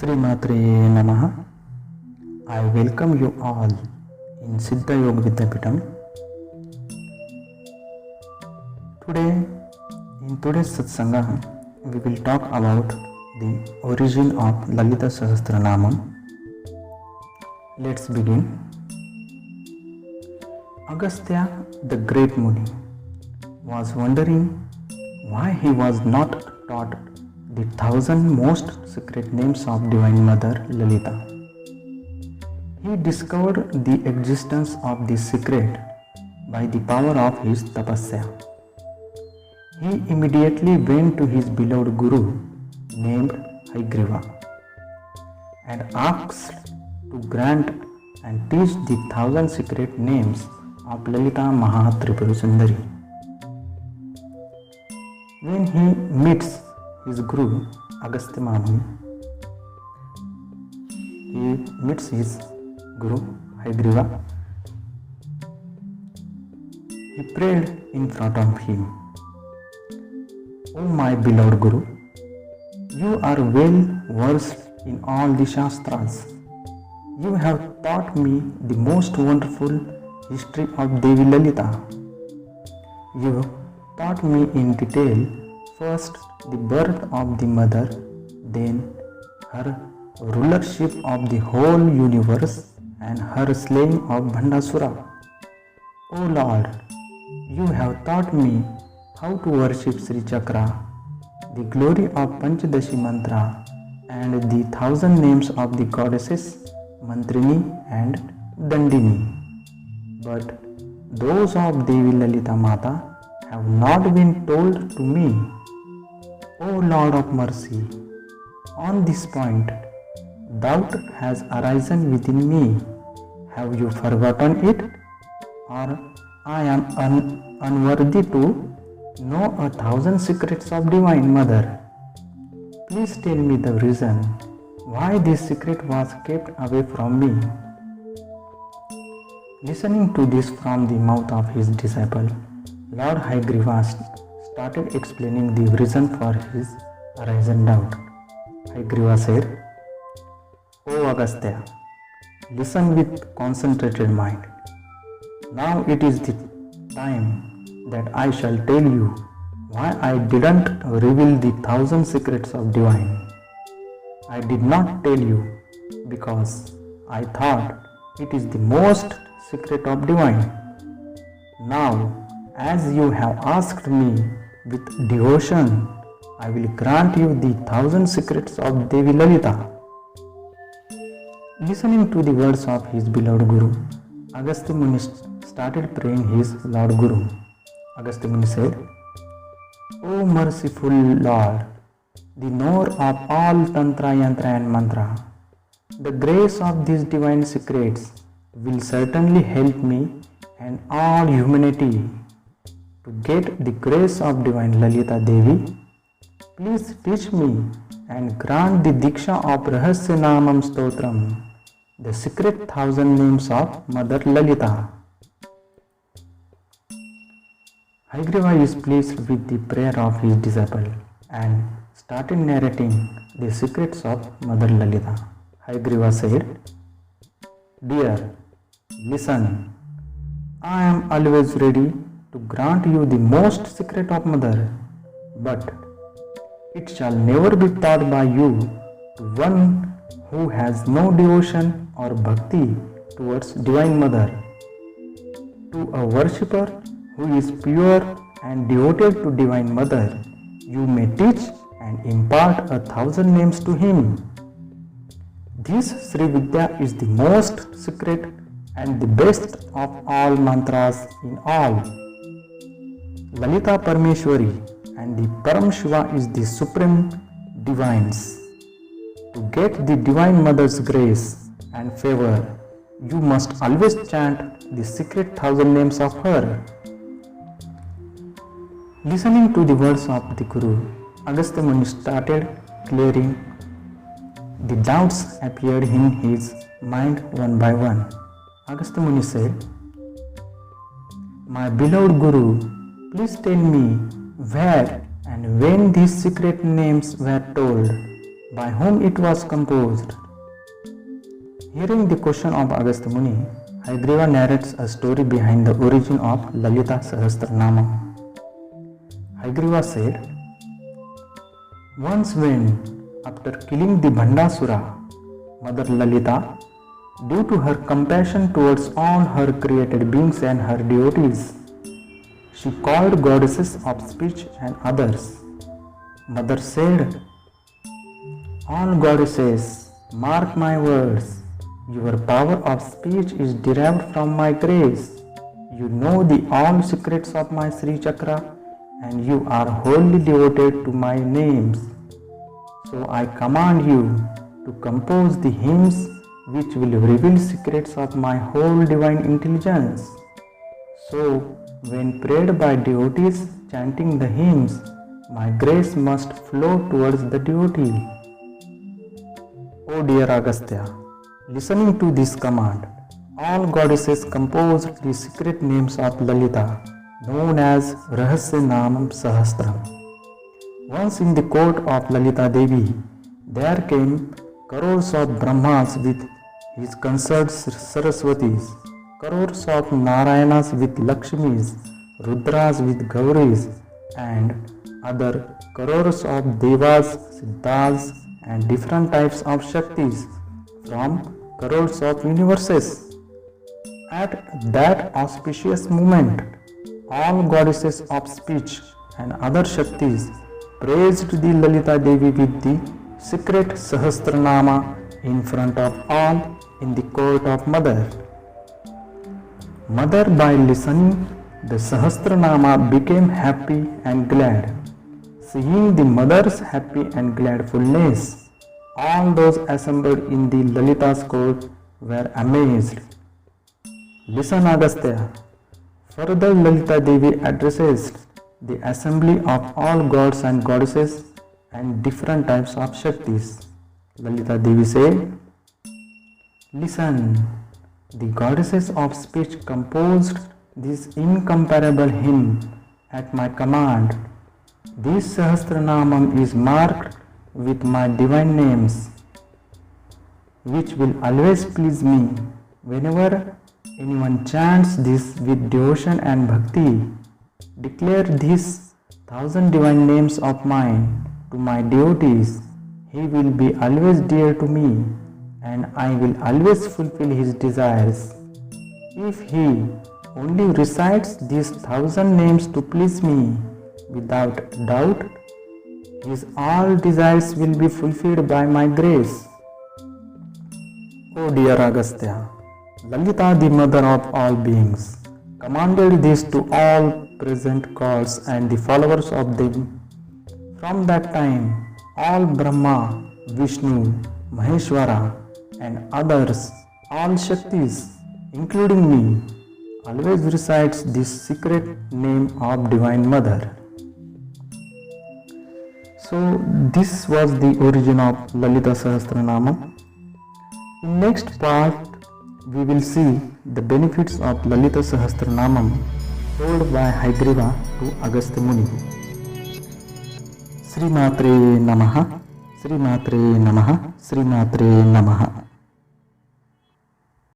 Srimatre Namaha. I welcome you all in Siddha Yoga Vidyapitam. Today, in today's Satsanga, we will talk about the origin of Lalita Sahasranamam. Let's begin. Agastya, the great Muni, was wondering why he was not taught the 1,000 most secret names of Divine Mother Lalita. He discovered the existence of this secret by the power of his tapasya. He immediately went to his beloved Guru named Hayagriva and asked to grant and teach the 1,000 secret names of Lalita Mahatripura Sundari. When he meets his Guru Agastya Muni, he meets his Guru Hayagriva. He prayed in front of him, "O my beloved Guru, you are well versed in all the Shastras. You have taught me the most wonderful history of Devi Lalita. You taught me in detail first the birth of the mother, then her rulership of the whole universe and her slaying of Bhandasura. O Lord, you have taught me how to worship Sri Chakra, the glory of Panchadashi Mantra and the 1,000 names of the goddesses Mantrini and Dandini. But those of Devi Lalita Mata have not been told to me. O Lord of mercy, on this point, doubt has arisen within me. Have you forgotten it? Or I am unworthy to know 1,000 secrets of Divine Mother? Please tell me the reason why this secret was kept away from me." Listening to this from the mouth of his disciple, Lord Hayagriva started explaining the reason for his arisen doubt. Hayagriva said, "O Agastya, listen with concentrated mind. Now it is the time that I shall tell you why I didn't reveal the 1,000 secrets of Divine. I did not tell you because I thought it is the most secret of Divine. Now, as you have asked me with devotion, I will grant you the 1,000 secrets of Devi Lalita." Listening to the words of his beloved Guru, Agastya Muni started praying his Lord Guru. Agastya Muni said, "O merciful Lord, the knower of all Tantra, Yantra and Mantra, the grace of these divine secrets will certainly help me and all humanity to get the grace of Divine Lalita Devi. Please teach me and grant the Diksha of Rahasya Namam Stotram, the secret 1,000 names of Mother Lalita." Hayagriva is pleased with the prayer of his disciple and started narrating the secrets of Mother Lalita. Hayagriva said, "Dear, listen. I am always ready to grant you the most secret of Mother, but it shall never be taught by you to one who has no devotion or bhakti towards Divine Mother. To a worshipper who is pure and devoted to Divine Mother, you may teach and impart 1,000 names to him. This Sri Vidya is the most secret and the best of all mantras in all. Lalita Parameshwari and the Param Shiva is the supreme divines. To get the Divine Mother's grace and favor, you must always chant the secret 1,000 names of her." Listening to the words of the Guru, Agastya Muni started clearing. The doubts appeared in his mind one by one. Agastya Muni said, "My beloved Guru, please tell me where and when these secret names were told. by whom it was composed. Hearing the question of Agastya Muni, Hayagriva narrates a story behind the origin of Lalita Sahasranamam. Hayagriva said, once when, after killing the Bhandasura, Mother Lalita, due to her compassion towards all her created beings and her devotees, she called goddesses of speech and others. Mother said, all goddesses, mark my words, your power of speech is derived from my grace. You know the all secrets of my Sri Chakra and you are wholly devoted to my names. So I command you to compose the hymns which will reveal secrets of my whole divine intelligence. So when prayed by devotees chanting the hymns, my grace must flow towards the devotee. O dear Agastya, listening to this command, all goddesses composed the secret names of Lalita, known as Rahasya Namam Sahasram. Once in the court of Lalita Devi, there came crores of Brahmas with his consorts Saraswatis, crores of Narayanas with Lakshmis, Rudras with Gauris, and other crores of Devas, Siddhas, and different types of Shaktis from crores of universes. At that auspicious moment, all goddesses of speech and other Shaktis praised the Lalita Devi with the secret Sahasranama in front of all in the court of Mother. Mother, by listening the Sahasranama, became happy and glad. Seeing the mother's happy and gladfulness, all those assembled in the Lalita's court were amazed. Listen, Agastya. Further, Lalita Devi addresses the assembly of all gods and goddesses and different types of Shaktis. Lalita Devi said, listen, the goddesses of speech composed this incomparable hymn at my command. This Sahasranamam is marked with my divine names, which will always please me. Whenever anyone chants this with devotion and bhakti, declare these 1,000 divine names of mine to my devotees, he will be always dear to me, and I will always fulfill his desires. If he only recites these 1,000 names to please me, without doubt, his all desires will be fulfilled by my grace. O dear Agastya, Lalita, the mother of all beings, commanded this to all present gods and the followers of them. From that time, all Brahma, Vishnu, Maheshwara, and others, all Shaktis, including me, always recites this secret name of Divine Mother. So this was the origin of Lalita Sahasranama. In next part, we will see the benefits of Lalita Sahasranamam told by Hayagriva to Agastya Muni. Sri Matre Namaha, Sri Matre Namaha, Sri Matre Namaha.